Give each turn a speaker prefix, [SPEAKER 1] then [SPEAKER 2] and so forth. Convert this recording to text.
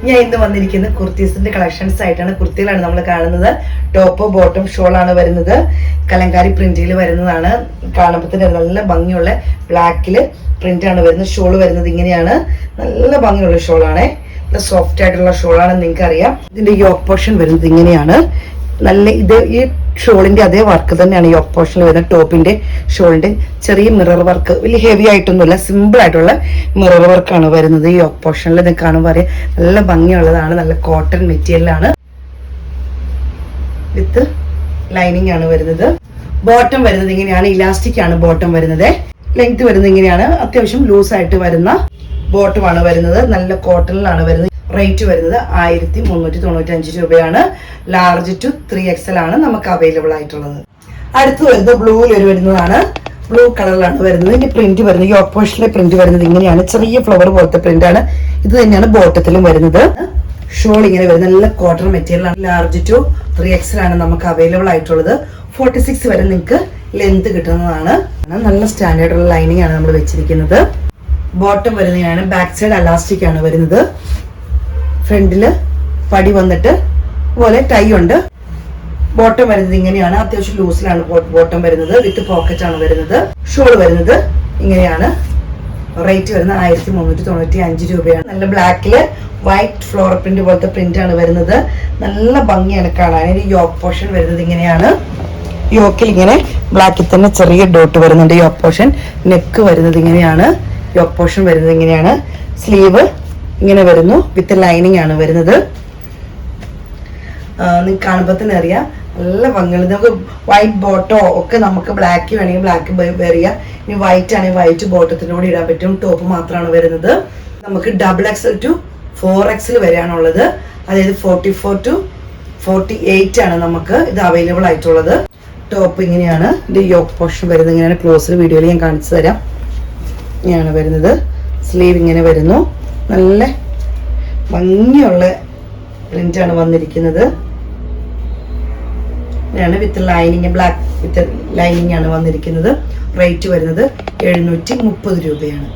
[SPEAKER 1] ഞാൻ ഇന്ന് വന്നിരിക്കുന്ന കുർത്തീസിന്റെ കളക്ഷൻസ് ആയിട്ടാണ്. കുർത്തികളാണ് നമ്മൾ കാണുന്നത്. ടോപ്പ് ബോട്ടം ഷോൾ ആണ് വരുന്നത്. കലങ്കാരി പ്രിന്റിൽ വരുന്നതാണ്. കാണുമ്പോൾ തന്നെ നല്ല ഭംഗിയുള്ള ബ്ലാക്കില് പ്രിന്റ് ആണ് വരുന്നത്. ഷോൾ വരുന്നത് ഇങ്ങനെയാണ്. നല്ല ഭംഗിയുള്ള ഷോളാണ്. നല്ല സോഫ്റ്റ് ആയിട്ടുള്ള ഷോളാണ്. നിങ്ങൾക്ക് അറിയാം. ഇതിന്റെ യോക്ക് പോർഷൻ വരുന്നത് ഇങ്ങനെയാണ്. നല്ല ഇത് ഈ ഷോളിന്റെ അതേ വർക്ക് തന്നെയാണ് ഈ യോക്ക് പോർഷനിൽ വരുന്ന ടോപ്പിന്റെ ഷോളിന്റെ ചെറിയ മിറർ വർക്ക്. വലിയ ഹെവി ആയിട്ടൊന്നുമില്ല, സിമ്പിൾ ആയിട്ടുള്ള മിറർ വർക്കാണ് വരുന്നത് ഈ യോക്ക് പോർഷനിൽ. ഇത് കാണുമ്പോൾ അറിയാം നല്ല ഭംഗിയുള്ളതാണ്. നല്ല കോട്ടൺ മെറ്റീരിയലാണ്. വിത്ത് ലൈനിങ് ആണ് വരുന്നത്. ബോട്ടം വരുന്നത് ഇങ്ങനെയാണ്. ഇലാസ്റ്റിക് ആണ് ബോട്ടം വരുന്നത്. ലെങ്ത് വരുന്നത് ഇങ്ങനെയാണ്. അത്യാവശ്യം ലൂസ് ആയിട്ട് വരുന്ന ബോട്ടമാണ് വരുന്നത്. നല്ല കോട്ടണിലാണ് വരുന്നത്. റേറ്റ് വരുന്നത് 1395 രൂപയാണ്. ലാർജ് ടു 3XL ആണ് നമുക്ക് അവൈലബിൾ ആയിട്ടുള്ളത്. അടുത്ത് വരുന്നത് ബ്ലൂവിൽ വരുന്നതാണ്. ബ്ലൂ കളറിലാണ് വരുന്നത്. ഇതിന്റെ പ്രിന്റ് വരുന്നത് ഈ ഓപ്പോഷനിലെ പ്രിന്റ് വരുന്നത് ഇങ്ങനെയാണ്. ചെറിയ ഫ്ലവർ പോലത്തെ പ്രിന്റ് ആണ്. ഇത് തന്നെയാണ് ബോട്ടത്തിലും വരുന്നത്. ഷോൾ ഇങ്ങനെ വരുന്നത് നല്ല കോട്ടൺ മെറ്റീരിയൽ ആണ്. ലാർജ് ടു 3XL ആണ് നമുക്ക് അവൈലബിൾ ആയിട്ടുള്ളത്. 46 വരെ നിങ്ങൾക്ക് ലെന്ത് കിട്ടുന്നതാണ്. നല്ല സ്റ്റാൻഡേർഡ് ഉള്ള ലൈനിങ് ആണ് നമ്മൾ വെച്ചിരിക്കുന്നത്. ബോട്ടം വരുന്നതാണ്. ബാക്ക് സൈഡ് അലാസ്റ്റിക് ആണ് വരുന്നത്. ഫ്രണ്ടില് പടി വന്നിട്ട് പോലെ ടൈ ഉണ്ട്. ബോട്ടം വരുന്നത് ഇങ്ങനെയാണ്. അത്യാവശ്യം ലൂസിലാണ് ബോട്ടം വരുന്നത്. വിത്ത് പോക്കറ്റ് ആണ് വരുന്നത്. ഷോൾ വരുന്നത് ഇങ്ങനെയാണ്. റേറ്റ് വരുന്നത് 1395 രൂപയാണ്. നല്ല ബ്ലാക്കില് വൈറ്റ് ഫ്ലോർ പ്രിന്റ് പോലത്തെ പ്രിന്റ് ആണ് വരുന്നത്. നല്ല ഭംഗിയാണ് കാണാൻ. ഇതിന്റെ യോക്ക് പോർഷൻ വരുന്നത് ഇങ്ങനെയാണ്. യോക്കിൽ ഇങ്ങനെ ബ്ലാക്കിൽ തന്നെ ചെറിയ ഡോട്ട് വരുന്നുണ്ട്. യോക്ക് പോർഷൻ നെക്ക് വരുന്നത് ഇങ്ങനെയാണ്. യോക്ക് പോർഷൻ വരുന്നത് ഇങ്ങനെയാണ്. സ്ലീവ് ഇങ്ങനെ വരുന്നു. വിത്ത് ലൈനിങ് ആണ് വരുന്നത്. നിങ്ങൾക്ക് കാണുമ്പോൾ തന്നെ അറിയാം നല്ല ഭംഗിയുണ്ട്. നമുക്ക് വൈറ്റ് ബോട്ടോ ഒക്കെ നമുക്ക് ബ്ലാക്ക് വേണമെങ്കിൽ ബ്ലാക്ക് വെയർ ചെയ്യാം. ഇനി വൈറ്റ് ആണെങ്കിൽ വൈറ്റ് ബോട്ടത്തിൻ്റെ കൂടെ ഇടാൻ പറ്റും. ടോപ്പ് മാത്രമാണ് വരുന്നത്. നമുക്ക് XXL to 4XL വരെയാണുള്ളത്. അതായത് 44 to 48 ആണ് നമുക്ക് ഇത് അവൈലബിൾ ആയിട്ടുള്ളത്. ടോപ്പ് ഇങ്ങനെയാണ്. ഇത് യോക്ക് പോർഷൻ വരുന്നത് ഇങ്ങനെയാണ്. ക്ലോസിൽ വീഡിയോയിൽ ഞാൻ കാണിച്ചു തരാം. ഇങ്ങനെയാണ് വരുന്നത്. സ്ലീവ് ഇങ്ങനെ വരുന്നു. നല്ല ഭംഗിയുള്ള പ്രിന്റാണ് വന്നിരിക്കുന്നത്. With lining, black with lining ആണ് വന്നിരിക്കുന്നത്. റേറ്റ് വരുന്നത് 730 രൂപയാണ്.